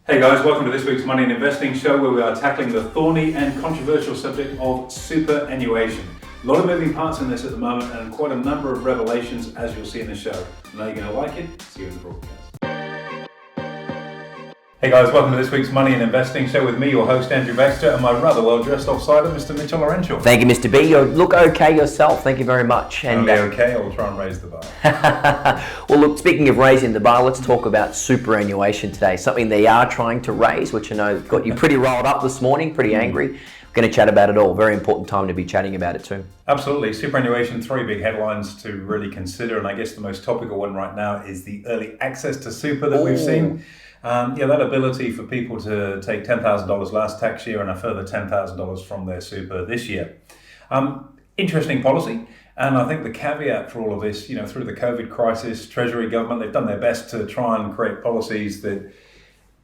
Hey guys, welcome to this week's Money and Investing show where we are tackling the thorny and controversial subject of superannuation. A lot of moving parts in this at the moment and quite a number of revelations as you'll see in the show. I know you're going to like it. See you in the broadcast. Hey guys, welcome to this week's Money and Investing show with me, your host Andrew Baxter, and my rather well-dressed offsider, Mr. Mitchell Laurential. Thank you, Mr. B. You look okay yourself. Thank you very much. And okay, I'll try and raise the bar. Well, look, speaking of raising the bar, let's talk about superannuation today. Something they are trying to raise, which I know got you pretty riled up this morning, pretty angry. We're going to chat about it all. Very important time to be chatting about it too. Absolutely. Superannuation, three big headlines to really consider, and I guess the most topical one right now is the early access to super that we've seen. That ability for people to take $10,000 last tax year and a further $10,000 from their super this year. Interesting policy. And I think the caveat for all of this, through the COVID crisis, Treasury, government, they've done their best to try and create policies that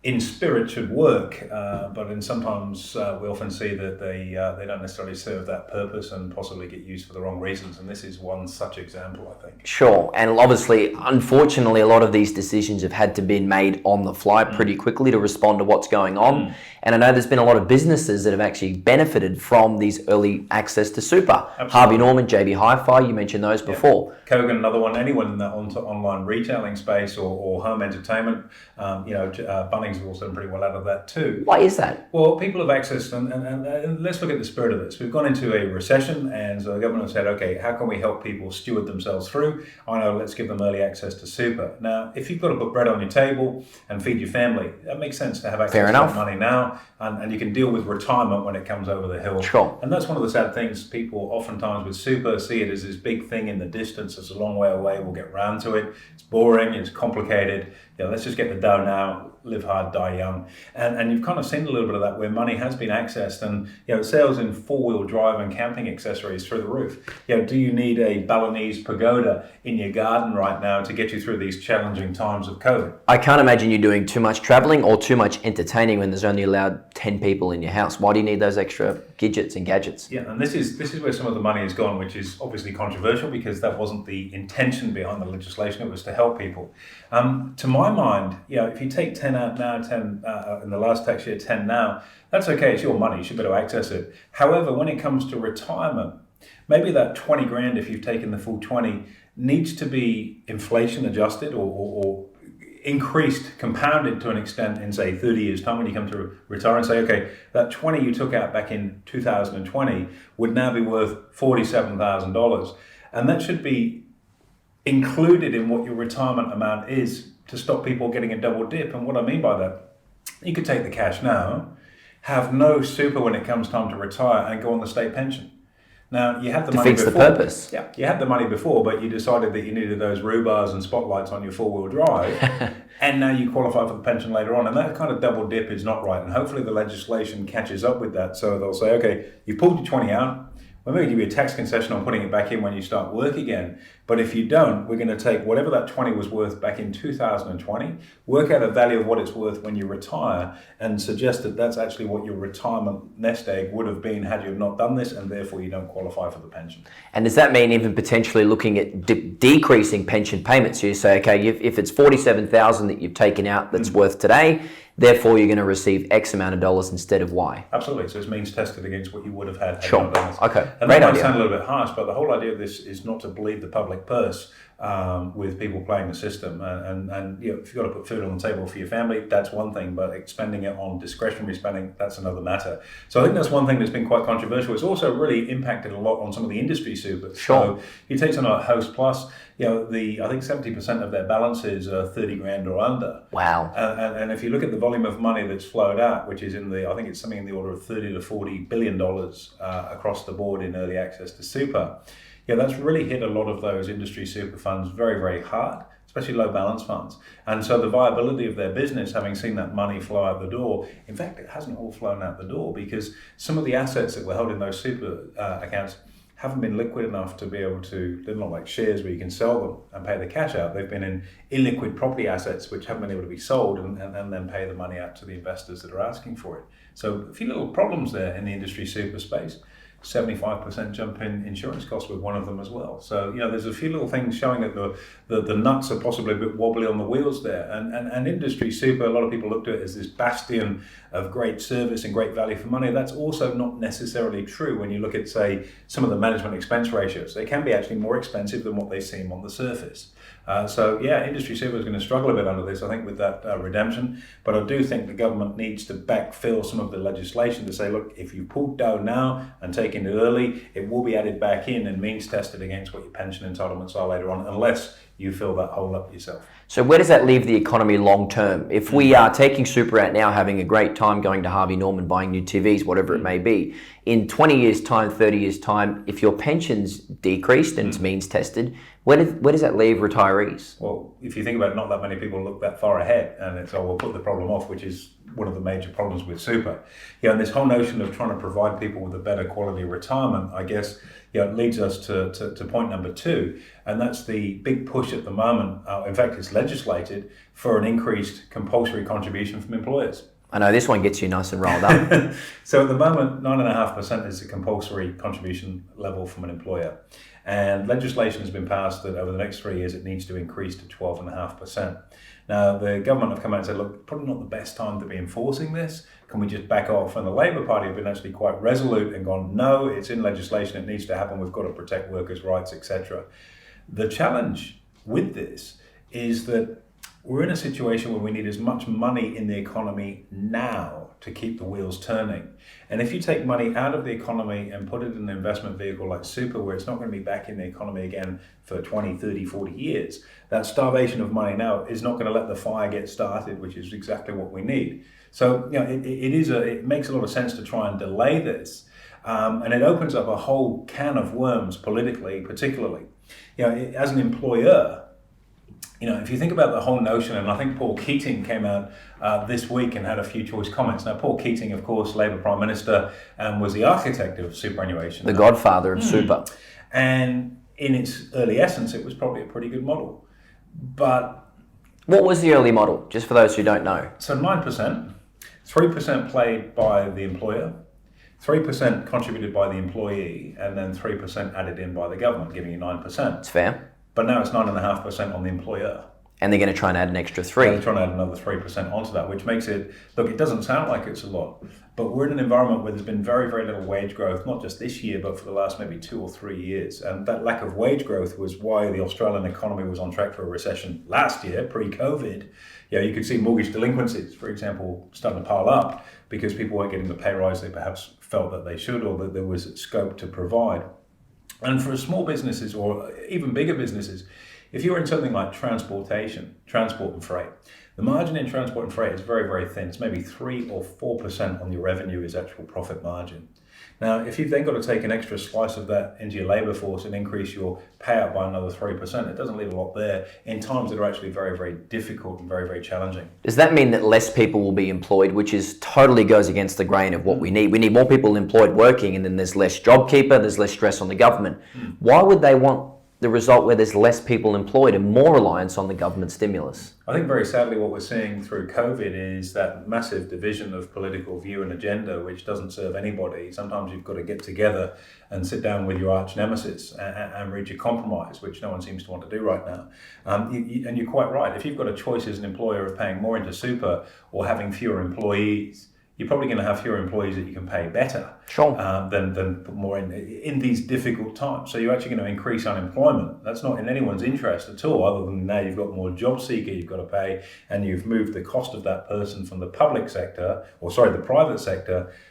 in spirit should work, but sometimes we often see that they don't necessarily serve that purpose and possibly get used for the wrong reasons. And this is one such example, I think. Sure. And obviously, unfortunately, a lot of these decisions have had to be made on the fly pretty quickly to respond to what's going on. And I know there's been a lot of businesses that have actually benefited from these early access to super. Absolutely. Harvey Norman, JB Hi-Fi, you mentioned those before. Kogan, another one. Anyone in that online retailing space or home entertainment, Bunnings have also done pretty well out of that too. Why is that? Well, people have accessed, and let's look at the spirit of this. We've gone into a recession, and so the government has said, okay, how can we help people steward themselves through? I know, let's give them early access to super. Now, if you've got to put bread on your table and feed your family, that makes sense to have access to that money now, and you can deal with retirement when it comes over the hill. Sure. And that's one of the sad things. People oftentimes with super see it as this big thing in the distance. It's a long way away. We'll get round to it. It's boring. It's complicated. Let's just get the dough now, live hard, die young. And you've kind of seen a little bit of that where money has been accessed and, sales in four-wheel drive and camping accessories through the roof. Do you need a Balinese pagoda in your garden right now to get you through these challenging times of COVID? I can't imagine you doing too much traveling or too much entertaining when there's only allowed 10 people in your house. Why do you need those extra gadgets and gadgets? Yeah, and this is where some of the money has gone, which is obviously controversial because that wasn't the intention behind the legislation. It was to help people. To my mind, if you take 10 out now, 10 in the last tax year, 10 now, that's okay. It's your money. You should be able to access it. However, when it comes to retirement, maybe that 20 grand, if you've taken the full 20, needs to be inflation adjusted or increased, compounded to an extent in, say, 30 years' time when you come to retire and say, okay, that 20 you took out back in 2020 would now be worth $47,000. And that should be included in what your retirement amount is to stop people getting a double dip. And what I mean by that, you could take the cash now, have no super when it comes time to retire and go on the state pension. Now, you had the money before. Defeats the purpose. Yeah, you had the money before, but you decided that you needed those rhubars and spotlights on your four-wheel drive, and now you qualify for the pension later on, and that kind of double dip is not right, and hopefully the legislation catches up with that, so they'll say, okay, you pulled your 20 out, we're going to give you a tax concession on putting it back in when you start work again. But if you don't, we're going to take whatever that 20 was worth back in 2020, work out a value of what it's worth when you retire, and suggest that that's actually what your retirement nest egg would have been had you have not done this, and therefore you don't qualify for the pension. And does that mean even potentially looking at decreasing pension payments? So you say, okay, if it's $47,000 that you've taken out that's worth today, therefore you're going to receive X amount of dollars instead of Y. Absolutely. So it's means tested against what you would have had. Sure. Okay. And that might sound a little bit harsh, but the whole idea of this is not to bleed the public purse with people playing the system. And if you've got to put food on the table for your family, that's one thing, but spending it on discretionary spending, that's another matter. So I think that's one thing that's been quite controversial. It's also really impacted a lot on some of the industry supers. Sure. So you take something like Host Plus, I think 70% of their balances are 30 grand or under. Wow. And if you look at the volume of money that's flowed out, which is I think it's something in the order of $30 to $40 billion across the board in early access to super, that's really hit a lot of those industry super funds very, very hard, especially low balance funds. And so the viability of their business, having seen that money flow out the door, in fact, it hasn't all flown out the door because some of the assets that were held in those super accounts haven't been liquid enough to be able to, they're not like shares where you can sell them and pay the cash out. They've been in illiquid property assets which haven't been able to be sold and then pay the money out to the investors that are asking for it. So a few little problems there in the industry super space. 75% jump in insurance costs with one of them as well. So, there's a few little things showing that the nuts are possibly a bit wobbly on the wheels there. And industry super, a lot of people looked at it as this bastion of great service and great value for money. That's also not necessarily true when you look at, say, some of the management expense ratios. They can be actually more expensive than what they seem on the surface. Industry super is going to struggle a bit under this, I think, with that redemption. But I do think the government needs to backfill some of the legislation to say, look, if you pull dough now and taken it early, it will be added back in and means tested against what your pension entitlements are later on, unless you fill that hole up yourself. So where does that leave the economy long term? If we are taking super out now, having a great time going to Harvey Norman, buying new TVs, whatever it may be, in 20 years' time, 30 years' time, if your pension's decreased and it's means tested, where does that leave retirees? Well, if you think about it, not that many people look that far ahead, and it's, we'll put the problem off, which is one of the major problems with super. And this whole notion of trying to provide people with a better quality retirement, I guess, leads us to point number 2, and that's the big push at the moment. In fact, it's legislated for an increased compulsory contribution from employers. I know this one gets you nice and rolled up. So at the moment, 9.5% is the compulsory contribution level from an employer. And legislation has been passed that over the next 3 years, it needs to increase to 12.5%. Now, the government have come out and said, look, probably not the best time to be enforcing this. Can we just back off? And the Labour Party have been actually quite resolute and gone, no, it's in legislation, it needs to happen, we've got to protect workers' rights, etc. The challenge with this is that we're in a situation where we need as much money in the economy now to keep the wheels turning. And if you take money out of the economy and put it in an investment vehicle like super, where it's not going to be back in the economy again for 20, 30, 40 years, that starvation of money now is not going to let the fire get started, which is exactly what we need. So, it makes a lot of sense to try and delay this. And it opens up a whole can of worms politically, particularly. As an employer, if you think about the whole notion, and I think Paul Keating came out this week and had a few choice comments. Now, Paul Keating, of course, Labour Prime Minister, was the architect of superannuation. The godfather of super. And in its early essence, it was probably a pretty good model. But what was the early model, just for those who don't know? So 9%, 3% paid by the employer, 3% contributed by the employee, and then 3% added in by the government, giving you 9%. It's fair. But now it's 9.5% on the employer. And they're going to try and add an extra 3%. They're trying to add another 3% onto that, which makes it, look, it doesn't sound like it's a lot, but we're in an environment where there's been very, very little wage growth, not just this year, but for the last maybe 2 or 3 years. And that lack of wage growth was why the Australian economy was on track for a recession last year, pre-COVID. You could see mortgage delinquencies, for example, starting to pile up because people weren't getting the pay rise they perhaps felt that they should, or that there was scope to provide. And for small businesses or even bigger businesses, if you're in something like transportation, transport and freight, the margin in transport and freight is very, very thin. It's maybe 3 or 4% on your revenue is actual profit margin. Now, if you've then got to take an extra slice of that into your labour force and increase your payout by another 3%, it doesn't leave a lot there in times that are actually very, very difficult and very, very challenging. Does that mean that less people will be employed, which is totally goes against the grain of what we need? We need more people employed working, and then there's less JobKeeper, there's less stress on the government. Why would they want the result where there's less people employed and more reliance on the government stimulus? I think very sadly what we're seeing through COVID is that massive division of political view and agenda, which doesn't serve anybody. Sometimes you've got to get together and sit down with your arch nemesis and reach a compromise, which no one seems to want to do right now. And you're quite right. If you've got a choice as an employer of paying more into super or having fewer employees, you're probably going to have fewer employees that you can pay better than put more in these difficult times. So you're actually going to increase unemployment. That's not in anyone's interest at all, other than now you've got more job seeker you've got to pay, and you've moved the cost of that person from the private sector,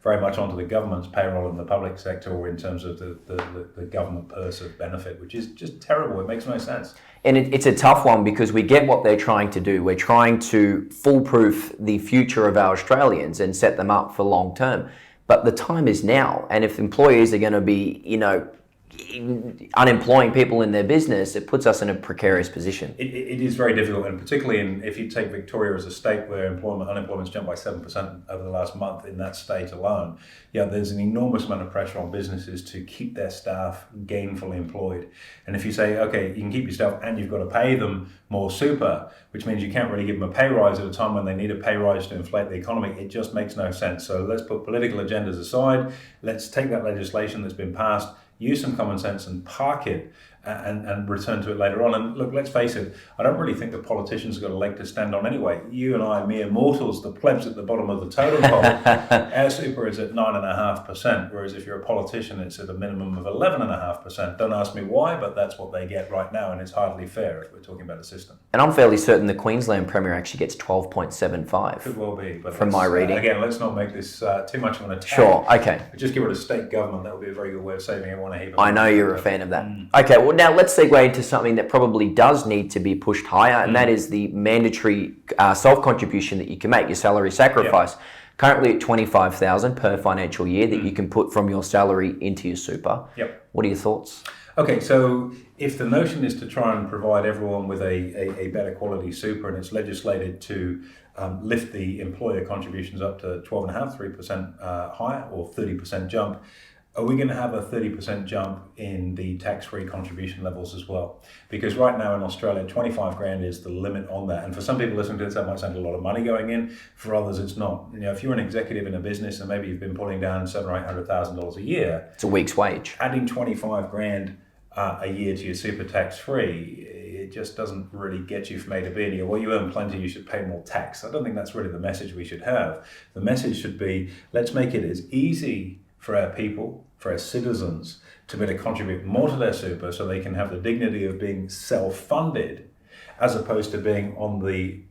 very much onto the government's payroll in the public sector, or in terms of the government purse of benefit, which is just terrible. It makes no sense. And it's a tough one because we get what they're trying to do. We're trying to foolproof the future of our Australians and set them up for long term. But the time is now. And if employees are going to be, unemploying people in their business, it puts us in a precarious position. It is very difficult, and particularly if you take Victoria as a state where unemployment's jumped by 7% over the last month in that state alone. Yeah, there's an enormous amount of pressure on businesses to keep their staff gainfully employed. And if you say, okay, you can keep your staff and you've got to pay them more super, which means you can't really give them a pay rise at a time when they need a pay rise to inflate the economy, it just makes no sense. So let's put political agendas aside. Let's take that legislation that's been passed, use some common sense and park it and return to it later on. And look, let's face it, I don't really think the politicians have got a leg to stand on anyway. You and I, mere mortals, the plebs at the bottom of the totem pole, our super is at 9.5%, whereas if you're a politician, it's at a minimum of 11.5%. Don't ask me why, but that's what they get right now, and it's hardly fair if we're talking about a system. And I'm fairly certain the Queensland Premier actually gets 12.75. Could well be, but from my reading. Again, let's not make this too much of an attack. Sure, okay. Just give it a state government. That would be a very good way of saving everyone a heap of I know you're a fan of that. Okay, well now let's segue into something that probably does need to be pushed higher, and that is the mandatory self-contribution that you can make, your salary sacrifice. Yep. Currently at $25,000 per financial year that you can put from your salary into your super. Yep. What are your thoughts? Okay, so if the notion is to try and provide everyone with a better quality super, and it's legislated to lift the employer contributions up to 12.5%, 3% higher, or 30% jump, are we going to have a 30% jump in the tax-free contribution levels as well? Because right now in Australia, 25 grand is the limit on that. And for some people listening to this, that might sound a lot of money going in. For others, it's not. You know, if you're an executive in a business and maybe you've been putting down $700,000 or $800,000 a year, it's a week's wage. Adding 25 grand a year to your super tax-free, it just doesn't really get you from A to B. And well, you earn plenty, you should pay more tax. I don't think that's really the message we should have. The message should be, let's make it as easy for our people, for our citizens, to be able to contribute more to their super so they can have the dignity of being self-funded, as opposed to being on the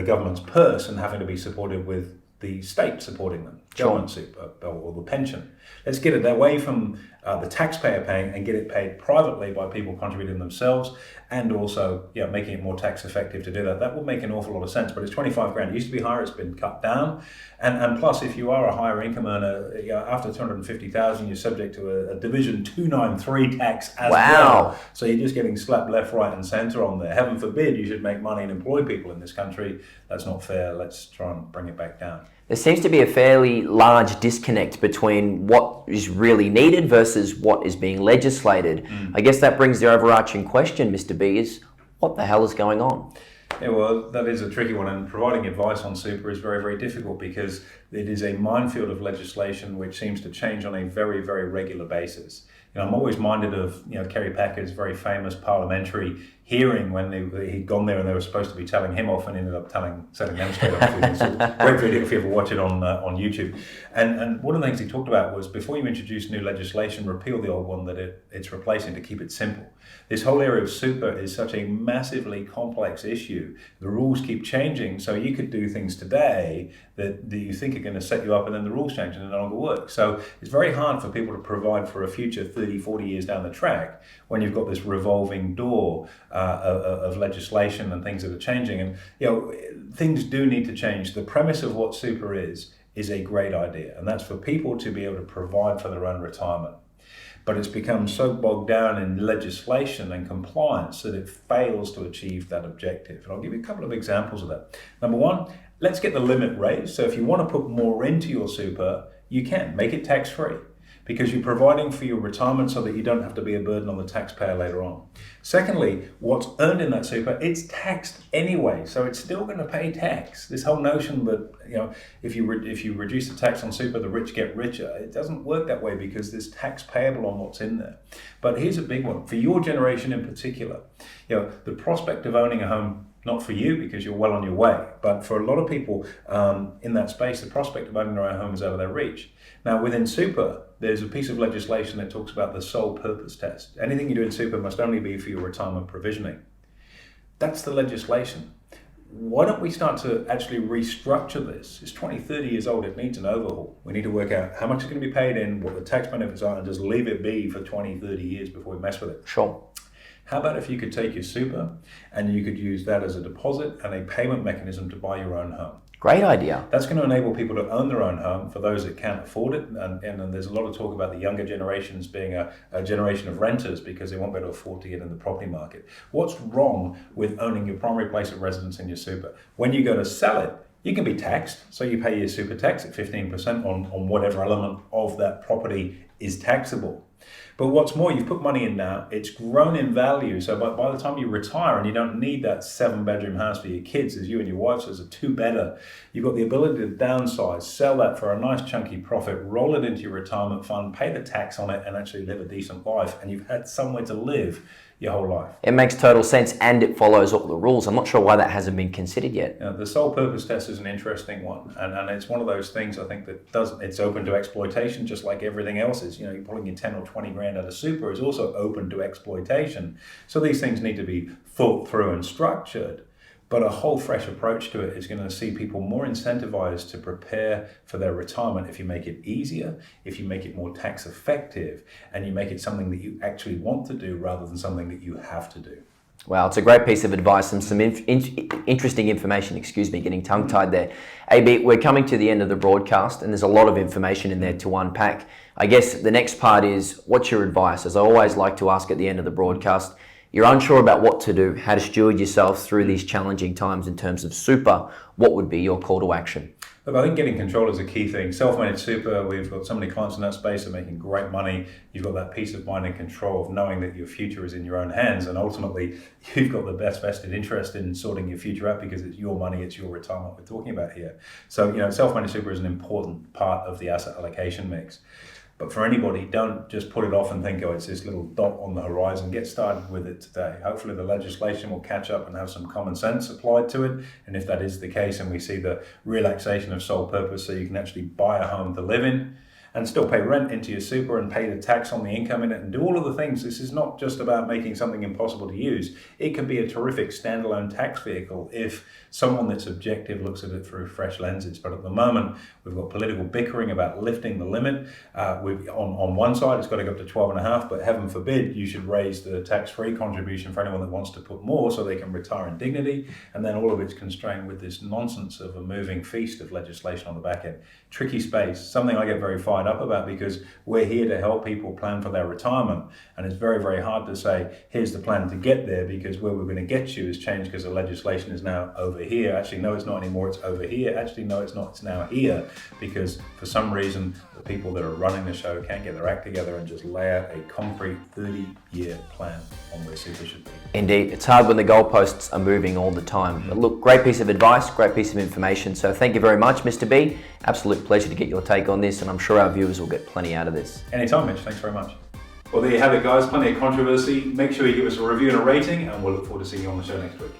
government's purse and having to be supported with the state supporting them, government super or the pension. Let's get it away from the taxpayer paying and get it paid privately by people contributing themselves, and also making it more tax effective to do that. That will make an awful lot of sense. But it's 25 grand. It used to be higher. It's been cut down. And plus, if you are a higher income earner, after 250,000, you're subject to a Division 293 tax as well. So you're just getting slapped left, right, and centre on there. Heaven forbid you should make money and employ people in this country. That's not fair. Let's try and bring it back down. There seems to be a fairly large disconnect between what is really needed versus what is being legislated. I guess that brings the overarching question, Mr. B, is what the hell is going on? Yeah, well, that is a tricky one, and providing advice on super is very, very difficult because it is a minefield of legislation which seems to change on a very, very regular basis. I'm always minded of Kerry Packer's very famous parliamentary hearing when he'd gone there and they were supposed to be telling him off and ended up setting them straight off. It's a great video if you ever watch it on YouTube. And one of the things he talked about was, before you introduce new legislation, repeal the old one that it's replacing, to keep it simple. This whole area of super is such a massively complex issue. The rules keep changing, so you could do things today that you think are going to set you up, and then the rules change and they no longer work. So it's very hard for people to provide for a future 30, 40 years down the track when you've got this revolving door of legislation and things that are changing. And things do need to change. The premise of what super is a great idea, and that's for people to be able to provide for their own retirement. But it's become so bogged down in legislation and compliance that it fails to achieve that objective. And I'll give you a couple of examples of that. Number one, let's get the limit raised. So if you want to put more into your super, you can. Make it tax-free, because you're providing for your retirement so that you don't have to be a burden on the taxpayer later on. Secondly, what's earned in that super, it's taxed anyway, so it's still going to pay tax. This whole notion that if you reduce the tax on super, the rich get richer, it doesn't work that way, because there's tax payable on what's in there. But here's a big one for your generation in particular. The prospect of owning a home, not for you because you're well on your way, but for a lot of people in that space, the prospect of owning their own home is out of their reach. Now, within super, there's a piece of legislation that talks about the sole purpose test. Anything you do in super must only be for your retirement provisioning. That's the legislation. Why don't we start to actually restructure this? It's 20, 30 years old, it needs an overhaul. We need to work out how much is going to be paid in, what the tax benefits are, and just leave it be for 20, 30 years before we mess with it. Sure. How about if you could take your super and you could use that as a deposit and a payment mechanism to buy your own home? Great idea. That's going to enable people to own their own home for those that can't afford it. And there's a lot of talk about the younger generations being a generation of renters because they won't be able to afford to get in the property market. What's wrong with owning your primary place of residence in your super? When you go to sell it, you can be taxed. So you pay your super tax at 15% on whatever element of that property is taxable. But what's more, you've put money in now, it's grown in value. So by the time you retire and you don't need that 7-bedroom house for your kids, as you and your wife says, a 2-bedder, you've got the ability to downsize, sell that for a nice chunky profit, roll it into your retirement fund, pay the tax on it, and actually live a decent life. And you've had somewhere to live your whole life. It makes total sense, and it follows all the rules. I'm not sure why that hasn't been considered yet. The sole purpose test is an interesting one, and it's one of those things I think that it's open to exploitation, just like everything else is. You're pulling your 10 or 20 grand out of super is also open to exploitation. So these things need to be thought through and structured. But a whole fresh approach to it is going to see people more incentivized to prepare for their retirement if you make it easier, if you make it more tax effective, and you make it something that you actually want to do rather than something that you have to do. Wow, it's a great piece of advice and some interesting information, getting tongue-tied there. AB, we're coming to the end of the broadcast and there's a lot of information in there to unpack. I guess the next part is, what's your advice? As I always like to ask at the end of the broadcast, you're unsure about what to do, how to steward yourself through these challenging times in terms of super. What would be your call to action? Look, I think getting control is a key thing. Self-managed super, we've got so many clients in that space that are making great money. You've got that peace of mind and control of knowing that your future is in your own hands. And ultimately, you've got the best vested interest in sorting your future out because it's your money, it's your retirement we're talking about here. So, self-managed super is an important part of the asset allocation mix. But for anybody, don't just put it off and think, it's this little dot on the horizon. Get started with it today. Hopefully the legislation will catch up and have some common sense applied to it. And if that is the case and we see the relaxation of sole purpose so you can actually buy a home to live in and still pay rent into your super and pay the tax on the income in it and do all of the things. This is not just about making something impossible to use. It can be a terrific standalone tax vehicle if someone that's objective looks at it through fresh lenses. But at the moment, we've got political bickering about lifting the limit. On one side, it's got to go up to 12.5, but heaven forbid you should raise the tax-free contribution for anyone that wants to put more so they can retire in dignity. And then all of it's constrained with this nonsense of a moving feast of legislation on the back end. Tricky space, something I get very fired up about because we're here to help people plan for their retirement. And it's very, very hard to say, here's the plan to get there because where we're going to get you has changed because the legislation is now over here. Actually, no, it's not anymore, it's over here. Actually, no, it's not, it's now here because for some reason, the people that are running the show can't get their act together and just lay out a concrete 30-year plan on where super should be. Indeed, it's hard when the goalposts are moving all the time. But look, great piece of advice, great piece of information. So thank you very much, Mr. B. Absolute pleasure to get your take on this, and I'm sure our viewers will get plenty out of this. Anytime, Mitch. Thanks very much. Well, there you have it, guys. Plenty of controversy. Make sure you give us a review and a rating, and we'll look forward to seeing you on the show next week.